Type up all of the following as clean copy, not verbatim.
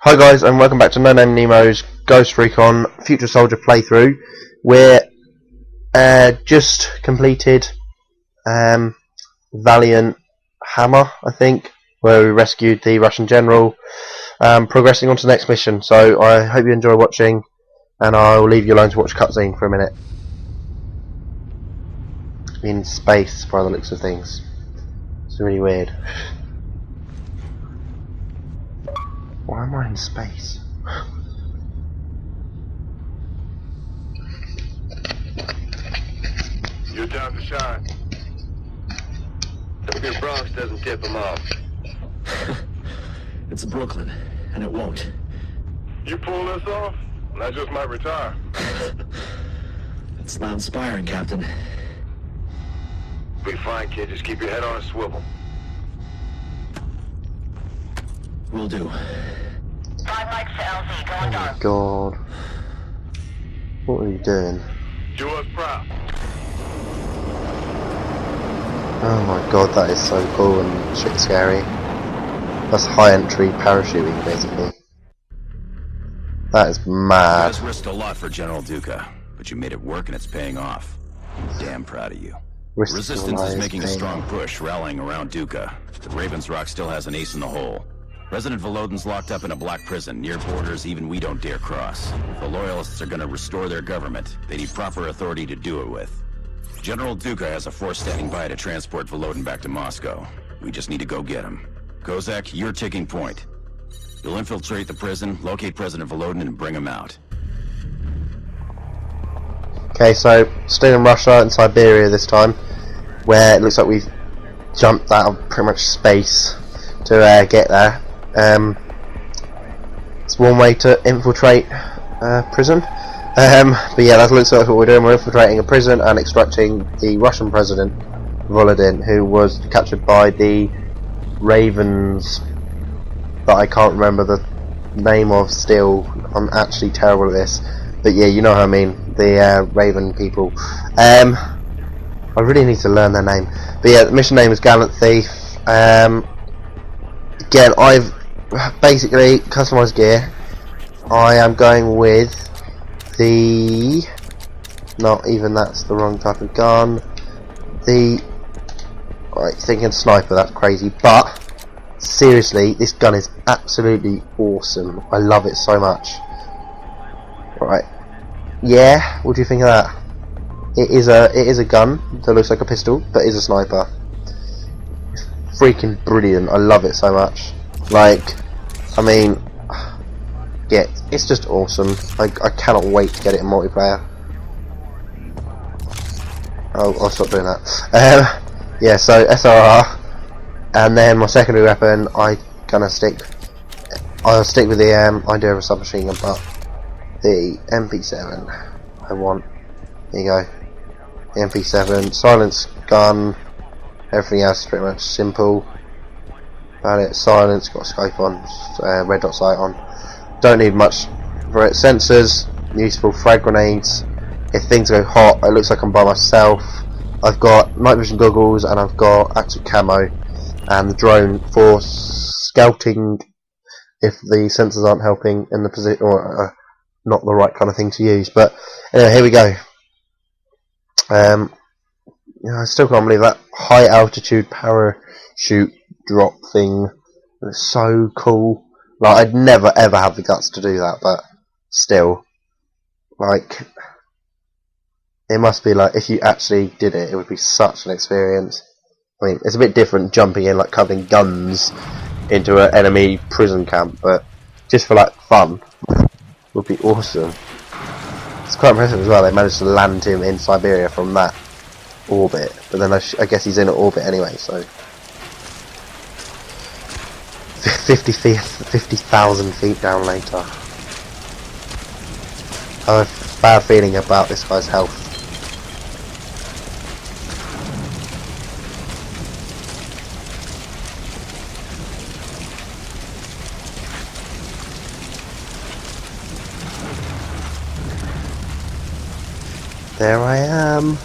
Hi guys, and welcome back to No Name Nemo's Ghost Recon Future Soldier playthrough. We're just completed Valiant Hammer, I think, where we rescued the Russian general. Progressing on to the next mission, so I hope you enjoy watching, and I'll leave you alone to watch a cutscene for a minute. In space, by the looks of things. It's really weird. Why am I in space? Your time to shine. Hope your Bronx doesn't tip him off. It's Brooklyn, and it won't. You pull this off, and I just might retire. It's not inspiring, Captain. Be fine, kid. Just keep your head on a swivel. Will do. 5 mics to LZ, going Oh dark. my god. What are you doing? Do us proud. Oh my god, that is so cool and shit scary. That's high entry parachuting, basically. That is You mad. guys risked a lot for General Duca, but you made it work and it's paying off. I'm damn proud of you. Risk Resistance is making a paying strong off. push, rallying around Duca, but Ravens Rock still has an ace in the hole. President Volodin's locked up in a black prison, near borders even we don't dare cross. If the Loyalists are gonna restore their government, they need proper authority to do it with. General Duca has a force standing by to transport Volodin back to Moscow. We just need to go get him. Kozak, you're ticking point. You'll infiltrate the prison, locate President Volodin, and bring him out. Okay, so still in Russia and Siberia this time, where it looks like we've jumped out of pretty much space to get there. It's one way to infiltrate prison. But yeah, that looks like what we're doing. We're infiltrating a prison and extracting the Russian president, Volodin, who was captured by the Ravens that I can't remember the name of still. I'm actually terrible at this. But yeah, you know what I mean. The Raven people. I really need to learn their name. But yeah, the mission name is Gallant Thief. Again, I've basically customized gear. I am going with the... not even that's the wrong type of gun. The... right, thinking sniper, that's crazy. But, seriously, this gun is absolutely awesome. I love it so much. Right. Yeah, what do you think of that? It is a gun that looks like a pistol, but is a sniper. Freaking brilliant. I love it so much. Like, I mean, yeah, it's just awesome. I cannot wait to get it in multiplayer. I'll stop doing that. Yeah, so SRR, and then my secondary weapon, I'll stick with the idea of a submachine gun, but the MP7 I want. There you go. The MP7, silence gun. Everything else is pretty much simple. About it, silence, got a scope on, red dot sight on. Don't need much for it. Sensors, useful frag grenades. If things go hot, it looks like I'm by myself. I've got night vision goggles and I've got active camo and the drone for scouting if the sensors aren't helping in the position or not the right kind of thing to use. But anyway, here we go. I still can't believe that high altitude parachute drop thing. It's so cool. Like, I'd never ever have the guts to do that, but still, like, it must be like, if you actually did it, it would be such an experience. I mean, it's a bit different jumping in, like covering guns into an enemy prison camp, but just for like fun, would be awesome. It's quite impressive as well. They managed to land him in Siberia from that orbit, but then I guess he's in orbit anyway, so 50,000 feet down later. I have a bad feeling about this guy's health. There I am.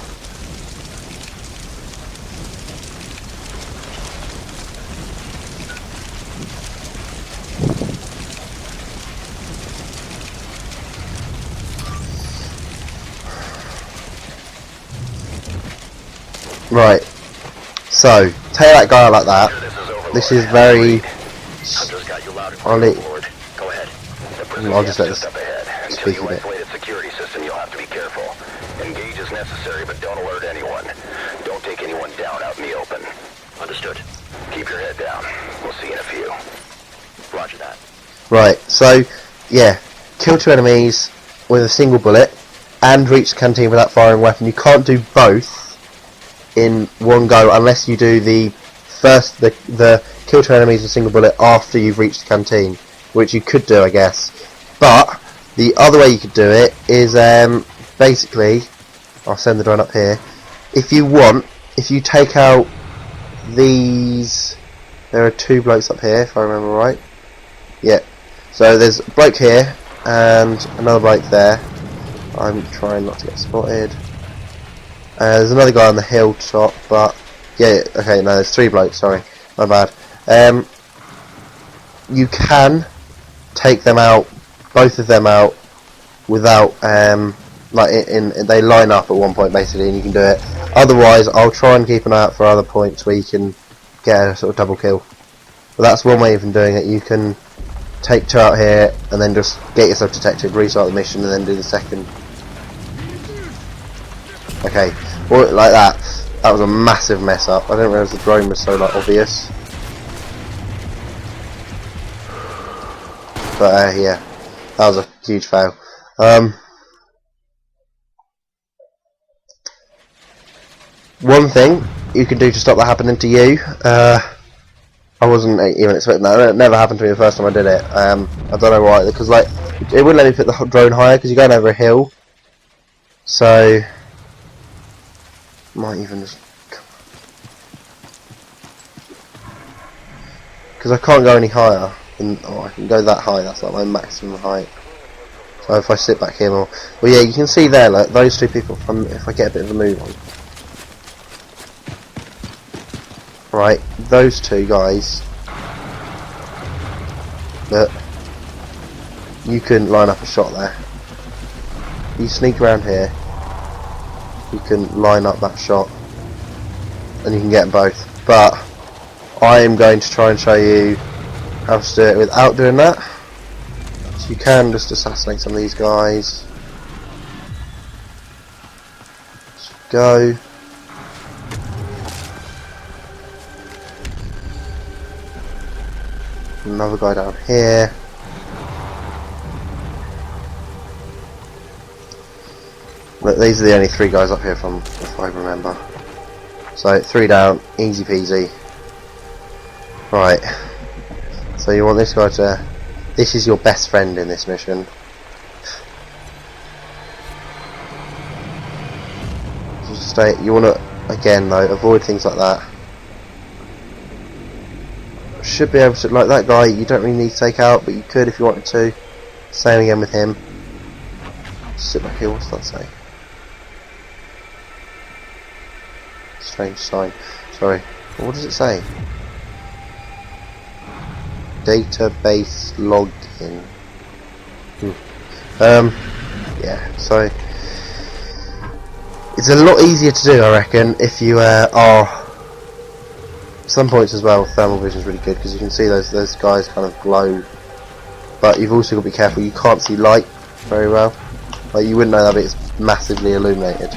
Right. So take that guy out like that. This is very. Hunter's got you loud and I'll clear, let- Lord. Go ahead. The prison I'll just let camp's this up ahead. Until speak you a bit. isolate its security system, you'll have to be careful. Engage as necessary, but don't alert anyone. Don't take anyone down out in the open. Understood. Keep your head down. We'll see you in a few. Roger that. Right. So yeah, kill 2 enemies with a single bullet, and reach the canteen without firing a weapon. You can't do both in one go unless you do the first the kill 2 enemies with a single bullet after you've reached the canteen, which you could do, I guess. But the other way you could do it is basically, I'll send the drone up here. If you want, if you take out these, there are 2 blokes up here, if I remember right. Yeah. So there's a bloke here and another bloke there. I'm trying not to get spotted. There's another guy on the hilltop, but yeah, okay, no, there's 3 blokes. Sorry, my bad. You can take them out, both of them out, without like they line up at one point basically, and you can do it. Otherwise, I'll try and keep an eye out for other points where you can get a sort of double kill. But that's one way of doing it. You can take 2 out here and then just get yourself detected, restart the mission, and then do the second. Okay, well, like that. That was a massive mess up. I didn't realise the drone was so like obvious. But yeah, that was a huge fail. One thing you can do to stop that happening to you. I wasn't even expecting that. It never happened to me the first time I did it. I don't know why, because like it wouldn't let me put the drone higher because you're going over a hill. So might even just, because I can't go any higher. I can go that high. That's like my maximum height. So if I sit back here more, well, yeah, you can see there, like those 2 people. If I get a bit of a move on, right, those 2 guys. But you can line up a shot there. You sneak around here. You can line up that shot, and you can get them both. But I am going to try and show you how to do it without doing that. So you can just assassinate some of these guys. Just go. Another guy down here. Look, these are the only 3 guys up here from, if I remember. So 3 down, easy peasy. Right. So you want this guy to. This is your best friend in this mission. Just stay. You want to, again though, avoid things like that. Should be able to, like that guy. You don't really need to take out, but you could if you wanted to. Same again with him. Sit back here. What's that say? Strange sign. Sorry. What does it say? Database login. Yeah, so it's a lot easier to do, I reckon, if you are. Some points as well, thermal vision is really good because you can see those guys kind of glow, but you've also got to be careful. You can't see light very well. Like you wouldn't know that, but it's massively illuminated.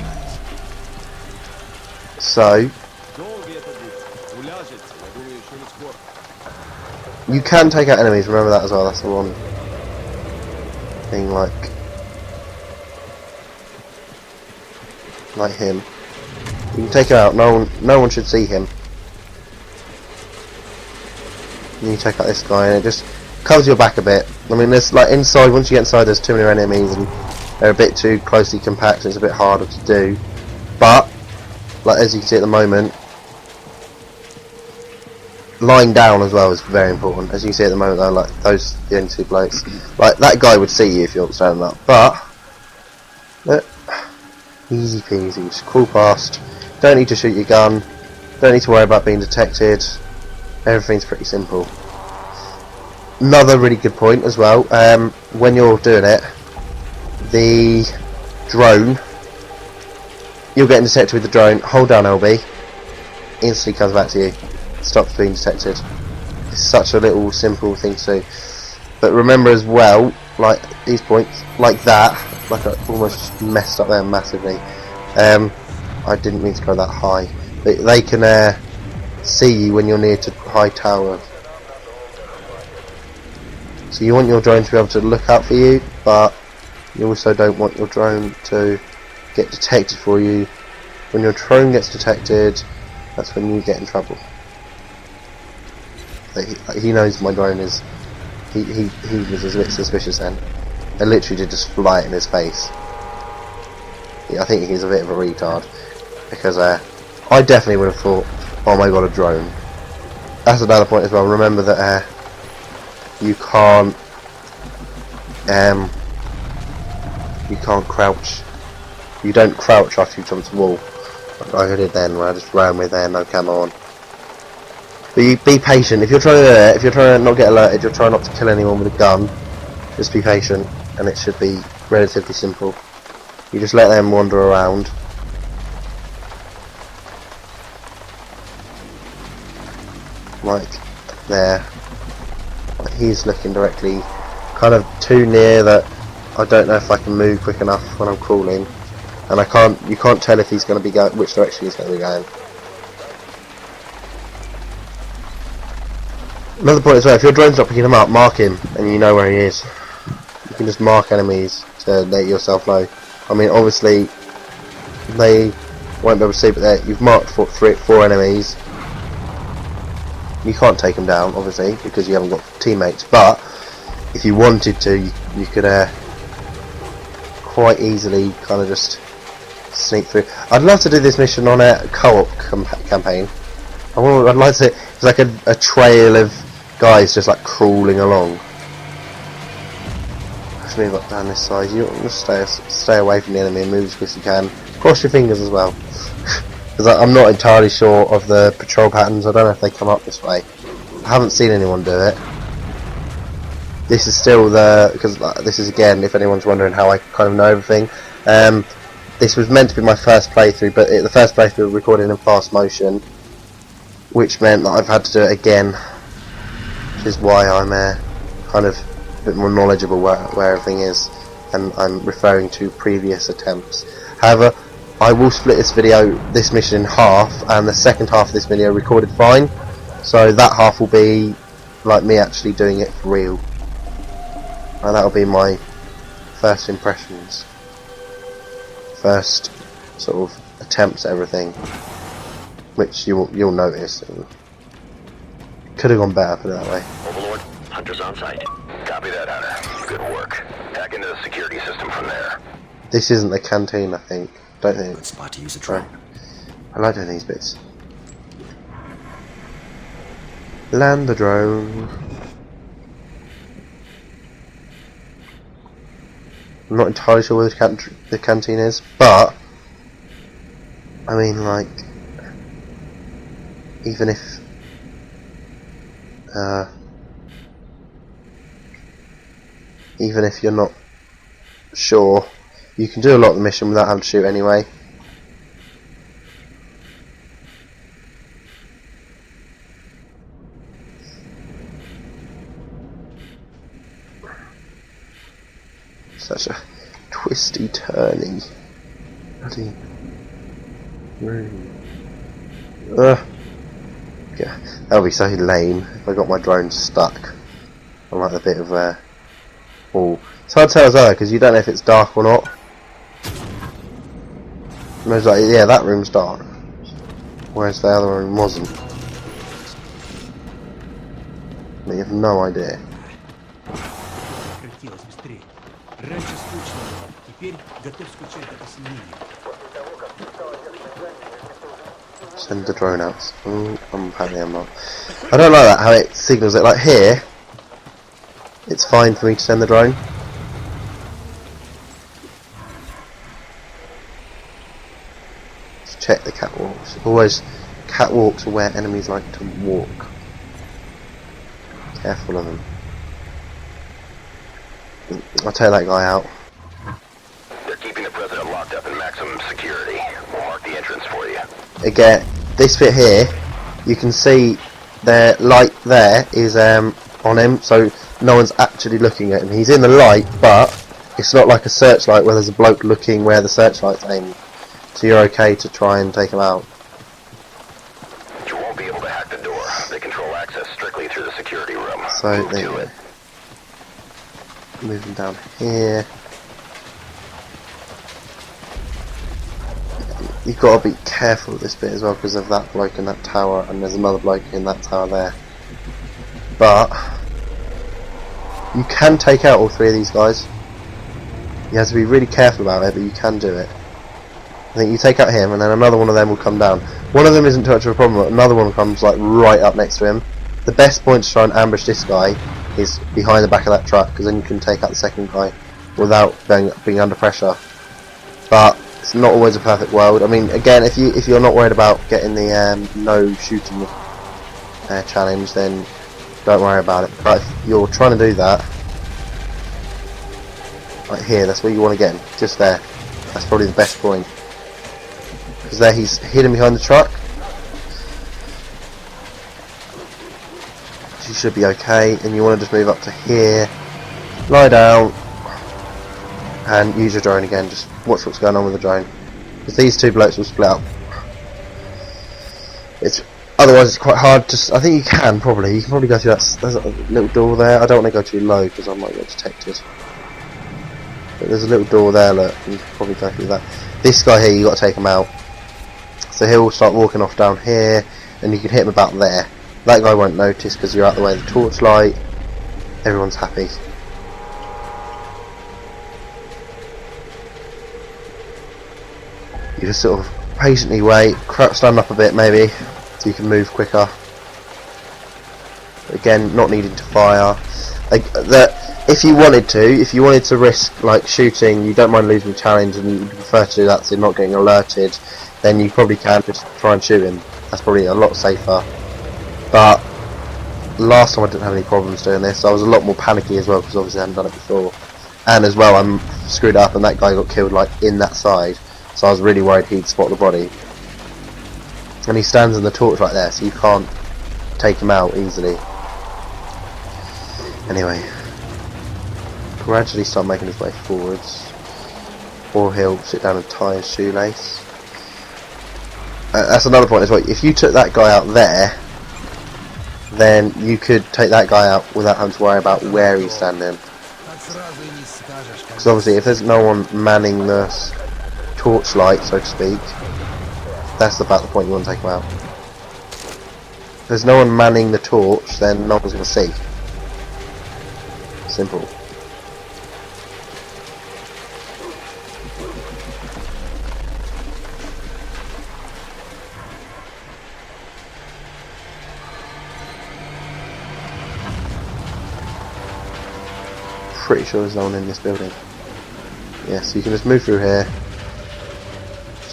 So you can take out enemies, remember that as well. That's the one thing, like him. You can take him out, no one should see him. And you take out this guy and it just covers your back a bit. I mean, there's like inside, once you get inside there's too many enemies and they're a bit too closely compact, so it's a bit harder to do. But like as you can see at the moment, lying down as well is very important. As you can see at the moment though, like those the only 2 blokes. Like that guy would see you if you're standing up. But look, easy peasy, just crawl past. Don't need to shoot your gun. Don't need to worry about being detected. Everything's pretty simple. Another really good point as well, when you're doing it, the drone, you're getting detected with the drone, hold down LB, instantly comes back to you, stops being detected. It's such a little simple thing to do. But remember as well, like these points, like that, like I almost messed up there massively. I didn't mean to go that high. But they can see you when you're near to high tower. So you want your drone to be able to look out for you, but you also don't want your drone to get detected for you. When your drone gets detected, that's when you get in trouble. He knows my drone is. He was a bit suspicious then. I literally did just fly it in his face. Yeah, I think he's a bit of a retard, because I definitely would have thought, oh my god, a drone. That's another point as well. Remember that you can't crouch. You don't crouch after you jump the wall, like I did then, where I just ran with no camera on. But you be patient. If you're trying to not get alerted, you're trying not to kill anyone with a gun. Just be patient, and it should be relatively simple. You just let them wander around. Like there. Like he's looking directly, kind of too near that I don't know if I can move quick enough when I'm crawling, and you can't tell if he's going to be going, which direction he's going to be going. Another point as well, if your drone's not picking him up, mark him, and you know where he is. You can just mark enemies to let yourself know. I mean, obviously, they won't be able to see, but you've marked four enemies. You can't take them down, obviously, because you haven't got teammates, but if you wanted to, you could quite easily kind of just sneak through. I'd love to do this mission on a co-op campaign. I'd like to. It's like a trail of guys just like crawling along. Let's move up down this side. You want to stay away from the enemy and move as quick as you can. Cross your fingers as well, because I'm not entirely sure of the patrol patterns. I don't know if they come up this way. I haven't seen anyone do it. This is still because this is, again, if anyone's wondering how I kind of know everything. This was meant to be my first playthrough, but the first playthrough was recorded in fast motion, which meant that I've had to do it again, which is why I'm kind of a bit more knowledgeable where everything is, and I'm referring to previous attempts. However, I will split this mission in half, and the second half of this video recorded fine, so that half will be like me actually doing it for real, and that'll be my first impressions, first sort of attempts at everything, which you'll notice. Could have gone better, put it that way. Overlord, hunters on site. Copy that, Hunter. Good work. Hack into the security system from there. This isn't the canteen, I think. Don't think. Good spot to use a drone. I like doing these bits. Land the drone. I'm not entirely sure where the canteen is, but I mean, like, even if you're not sure, you can do a lot of the mission without having to shoot anyway. Such a twisty, turny bloody room. Yeah, that would be so lame if I got my drone stuck on like a bit of a wall. It's hard to tell as well because you don't know if it's dark or not. And I was like, yeah, that room's dark, whereas the other room wasn't. But you have no idea. Send the drone out. Oh, apparently I'm not. I don't like that, how it signals it. Like here, it's fine for me to send the drone. Let's check the catwalks. Always, catwalks are where enemies like to walk. Careful of them. I'll take that guy out. They're keeping the president locked up in maximum security. We'll mark the entrance for you. Again, this bit here, you can see the light there is on him, so no one's actually looking at him. He's in the light, but it's not like a searchlight where there's a bloke looking where the searchlight's aimed. So you're okay to try and take him out. You won't be able to hack the door. They control access strictly through the security room. So Move there you to go. it. Moving down here. You've got to be careful with this bit as well because of that bloke in that tower, and there's another bloke in that tower there. But you can take out all three of these guys. You have to be really careful about it, but you can do it. I think you take out him, and then another one of them will come down. One of them isn't too much of a problem, but another one comes like right up next to him. The best point to try and ambush this guy is behind the back of that truck, because then you can take out the second guy without being under pressure. But it's not always a perfect world. I mean, again, if you're not worried about getting the no shooting challenge, then don't worry about it. But if you're trying to do that, right here, that's where you want to get him, just there. That's probably the best point. Because there he's hidden behind the truck. So you should be okay, and you want to just move up to here, lie down, and use your drone again. Just watch what's going on with the drone. Because these two blokes will split up. Otherwise it's quite hard to... I think you can probably go through that... There's a little door there. I don't want to go too low because I might get detected. But there's a little door there, look, you can probably go through that. This guy here, you got to take him out. So he'll start walking off down here, and you can hit him about there. That guy won't notice because you're out the way of the torchlight. Everyone's happy. You just sort of patiently wait, stand up a bit maybe, so you can move quicker. Again, not needing to fire. If you wanted to risk like shooting, you don't mind losing the challenge and you prefer to do that so you're not getting alerted, then you probably can just try and shoot him. That's probably a lot safer. But last time I didn't have any problems doing this. I was a lot more panicky as well because obviously I hadn't done it before. And as well, I'm screwed up and that guy got killed like in that side, so I was really worried he'd spot the body. And he stands in the torch right there, so you can't take him out easily. Anyway, gradually start making his way forwards, or he'll sit down and tie his shoelace. That's another point as well. If you took that guy out there, then you could take that guy out without having to worry about where he's standing. Because obviously if there's no one manning the torchlight, so to speak, that's about the point you want to take him out. If there's no one manning the torch, then no one's going to see. Simple. Pretty sure there's no one in this building. Yeah, so you can just move through here.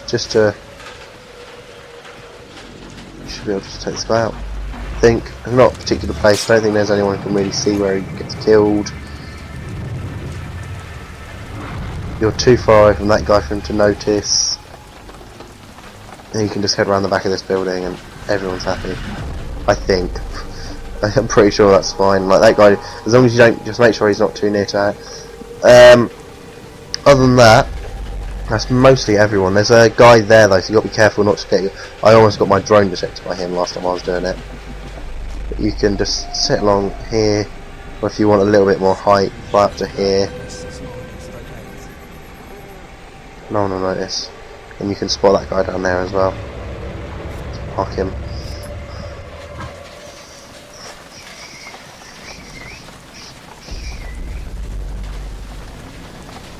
Just to... You should be able to just take this guy out. I think, there's not a particular place, I don't think there's anyone who can really see where he gets killed. You're too far away from that guy for him to notice. And you can just head around the back of this building and everyone's happy. I think. I'm pretty sure that's fine. Like that guy, as long as you don't, just make sure he's not too near to it. Other than that, that's mostly everyone. There's a guy there though, so you got to be careful not to get you. I almost got my drone detected by him last time I was doing it. But you can just sit along here, or if you want a little bit more height, fly up to here. No one will notice. And you can spot that guy down there as well. Park him.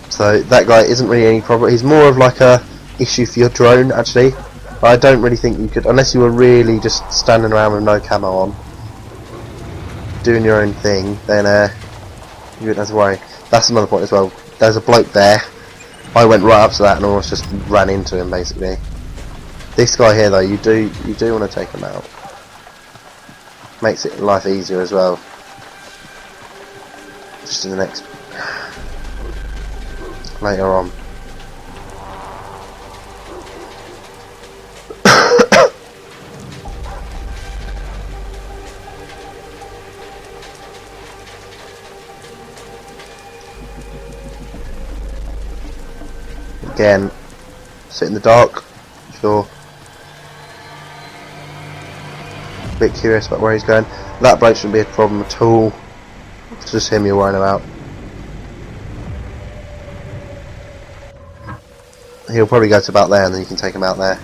So that guy isn't really any problem. He's more of like a issue for your drone actually. But I don't really think you could, unless you were really just standing around with no camo on, doing your own thing, then you wouldn't have to worry. That's another point as well. There's a bloke there. I went right up to that and almost just ran into him basically. This guy here though, you do want to take him out. Makes it life easier as well. Just in the next later on. again, sit in the dark. Sure. A bit curious about where he's going. That bloke shouldn't be a problem at all. It's just him you're worrying about. He'll probably go to about there, and then you can take him out there.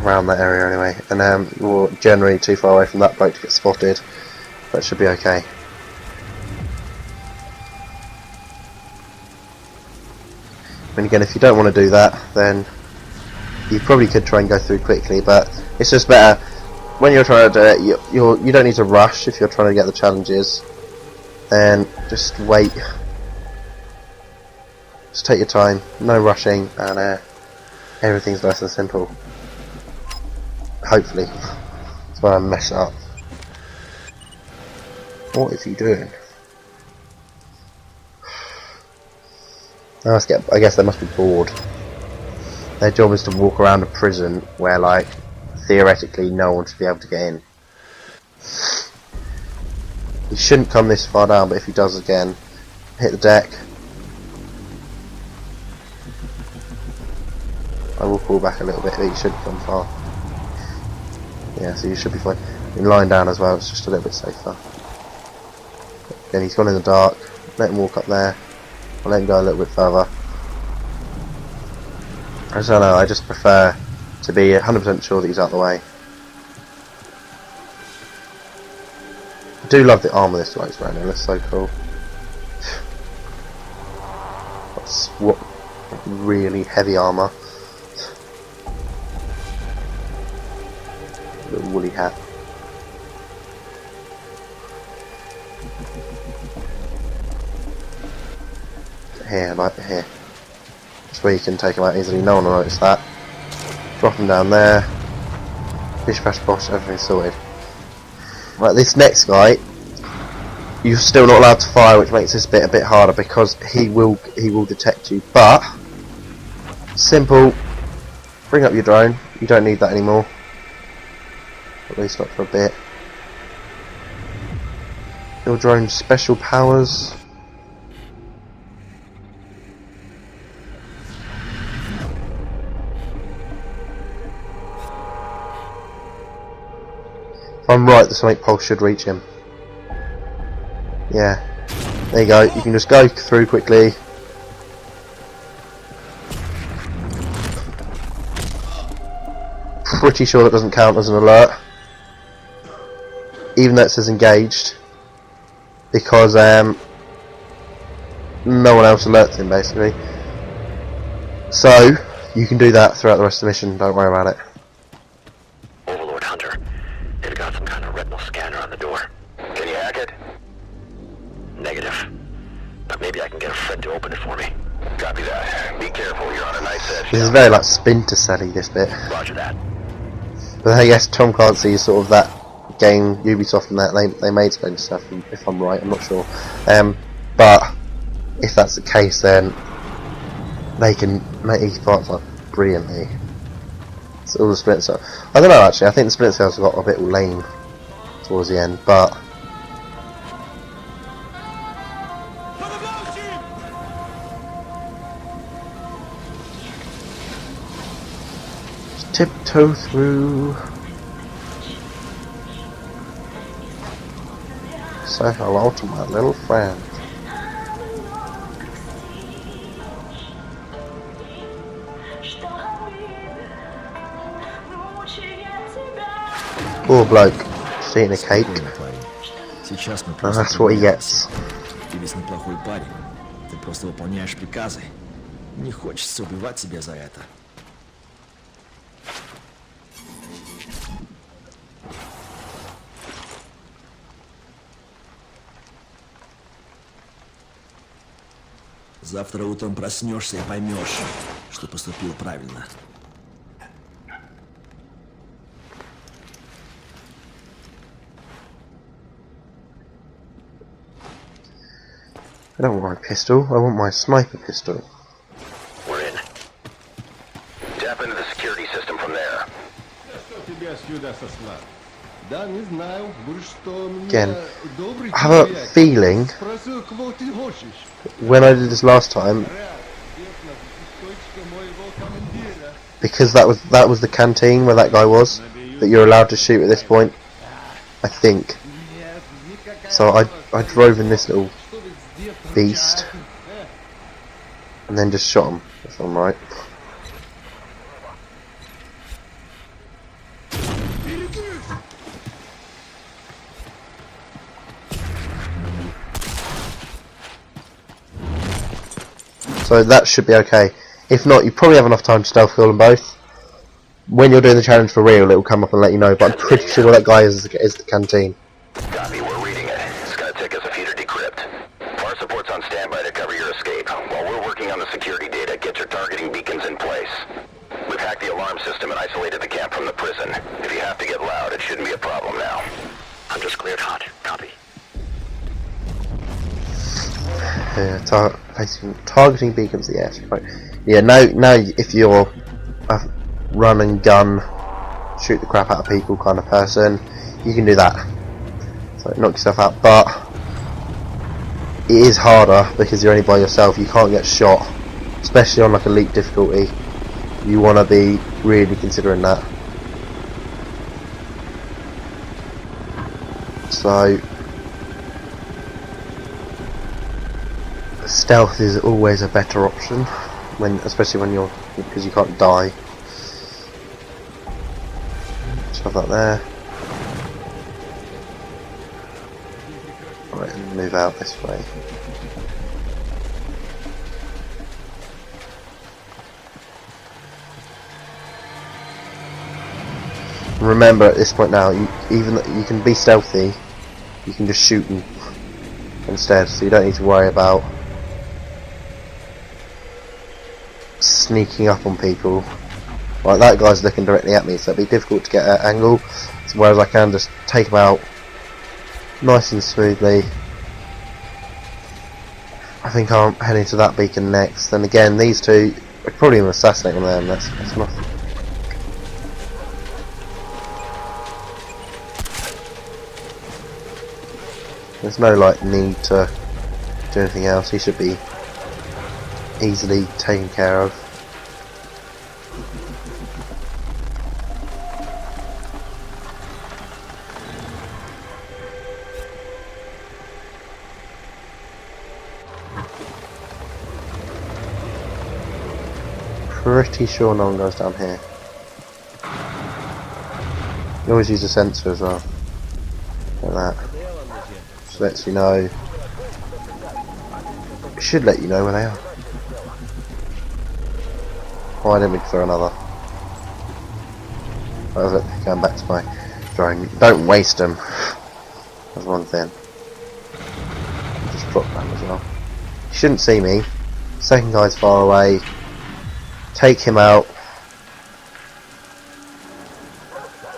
Around that area anyway. And you're generally too far away from that boat to get spotted. That should be okay. And again, if you don't want to do that, then you probably could try and go through quickly, but it's just better when you're trying to do it. You don't need to rush if you're trying to get the challenges. Then just wait. Just take your time, no rushing, and everything's nice and simple. Hopefully. That's why I mess up. What is he doing? I guess they must be bored. Their job is to walk around a prison where, like, theoretically no one should be able to get in. He shouldn't come this far down, but if he does again, hit the deck. I will pull back a little bit, but he should come far. Yeah, so you should be fine. You can line down as well, it's just a little bit safer. Again, he's gone in the dark. Let him walk up there. I'll let him go a little bit further. I don't know, I just prefer to be 100% sure that he's out of the way. I do love the armour this bloke's wearing, it looks so cool. That's what really heavy armour. Little woolly hat. Here, like here. That's where you can take him out easily, no one will notice that. Drop him down there. Bish bash bosh, everything's sorted. Right, this next guy, you're still not allowed to fire, which makes this bit a bit harder because he will detect you. But simple. Bring up your drone. You don't need that anymore. At least not for a bit. Your drone's special powers. If I'm right, the sonic pulse should reach him. Yeah. There you go. You can just go through quickly. Pretty sure that doesn't count as an alert. Even though it says engaged. Because no one else alerts him, basically. So, you can do that throughout the rest of the mission, don't worry about it. Overlord Hunter, they've got some kind of retinal scanner on the door. Can you hack it? Negative. But maybe I can get a friend to open it for me. Copy that. Be careful, you're on a nice edge. This is very like Splinter Cell-y, this bit. Roger that. But I guess Tom Clancy is sort of that game, Ubisoft and that, they made Splinter stuff, if I'm right, I'm not sure. But if that's the case, then they can make these parts up brilliantly. It's all the Splinter Cell. I don't know actually, I think the Splinter Cells got a bit lame towards the end, but just tiptoe through. Say hello to my little friend. Poor bloke, just eating a cake. And that's what he gets. Ты ведь неплохой парень. Ты просто выполняешь приказы. Не хочется убивать тебя за это. Завтра утром проснешься и поймешь, что поступил правильно. I don't want my pistol, I want my sniper pistol. We're in. Tap into the security system from there. Again, I have a feeling when I did this last time, because that was the canteen where that guy was, that you're allowed to shoot at this point, I think. So I drove in this little beast and then just shot him, if I'm right. So that should be okay. If not, you probably have enough time to stealth kill them both. When you're doing the challenge for real, it will come up and let you know, but I'm pretty sure that guy is the canteen. Copy, we're reading it. It's gonna take us a few to decrypt. Our support's on standby to cover your escape. While we're working on the security data, get your targeting beacons in place. We've hacked the alarm system and isolated the camp from the prison. If you have to get loud, it shouldn't be a problem now. I'm just cleared hot. Copy. Yeah, targeting beacons, yes. Right. Yeah, now if you're a run and gun, shoot the crap out of people kind of person, you can do that. So knock yourself out, but it is harder because you're only by yourself. You can't get shot, especially on like elite difficulty. You want to be really considering that. So stealth is always a better option, especially when you're, because you can't die. Shove that there. Right, and move out this way. Remember, at this point now, even though you can be stealthy, you can just shoot them instead, so you don't need to worry about sneaking up on people. Like, that guy's looking directly at me, so it'd be difficult to get an angle, whereas I can just take him out nice and smoothly. I think I'm heading to that beacon next. Then again, these two, I could probably even assassinate them there, and that's nothing. There's no like need to do anything else. He should be easily taken care of. Pretty sure no one goes down here. You always use a sensor as well. Like that. Just lets you know. It should let you know where they are. Oh, I didn't mean to throw another. Going back to my drone. Don't waste them. That's one thing. Just drop that as well. You shouldn't see me. Second guy's far away. Take him out.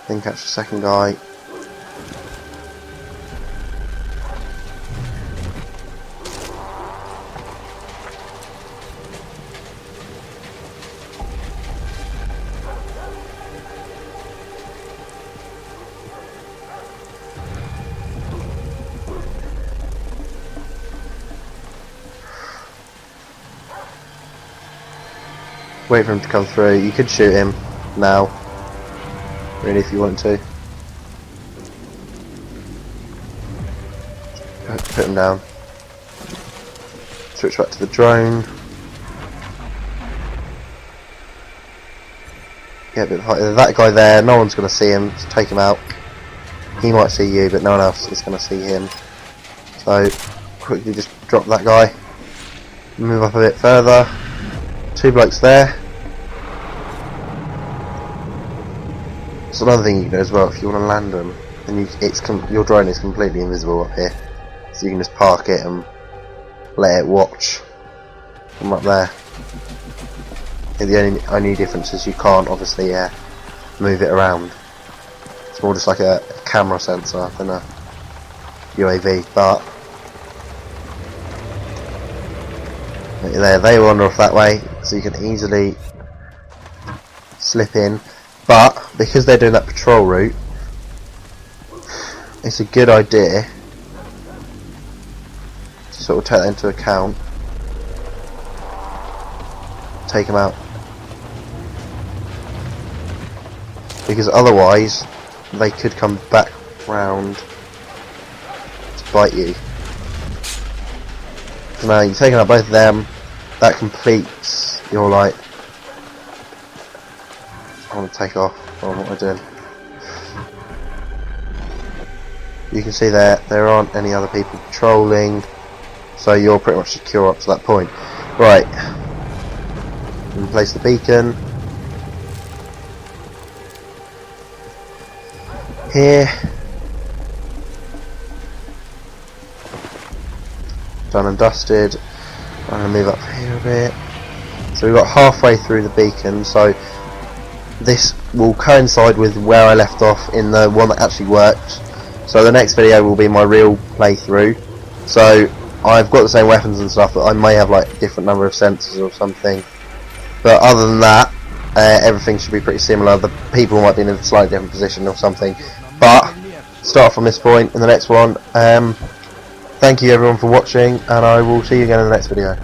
Then catch the second guy. Wait for him to come through. You could shoot him now, really, if you want to. Put him down. Switch back to the drone. Get a bit higher. That guy there, no one's going to see him. Just take him out. He might see you, but no one else is going to see him. So, quickly just drop that guy. Move up a bit further. Two blokes there. So another thing you can do as well, if you want to land them, then your drone is completely invisible up here, so you can just park it and let it watch from up there. And the only difference is you can't obviously move it around. It's more just like a camera sensor than a UAV, but there, they wander off that way, so you can easily slip in. But because they're doing that patrol route, it's a good idea to sort of take that into account. Take them out. because otherwise they could come back round to bite you. So now you've taken out both of them. That completes your light. I want to take off on what we're doing. You can see there aren't any other people patrolling, so you're pretty much secure up to that point. Right, place the beacon here. Done and dusted. I'm going to move up here a bit. So we've got halfway through the beacon, so this will coincide with where I left off in the one that actually worked. So the next video will be my real playthrough. So I've got the same weapons and stuff, but I may have like a different number of sensors or something. But other than that, everything should be pretty similar. The people might be in a slightly different position or something. But start from this point in the next one. Thank you everyone for watching, and I will see you again in the next video.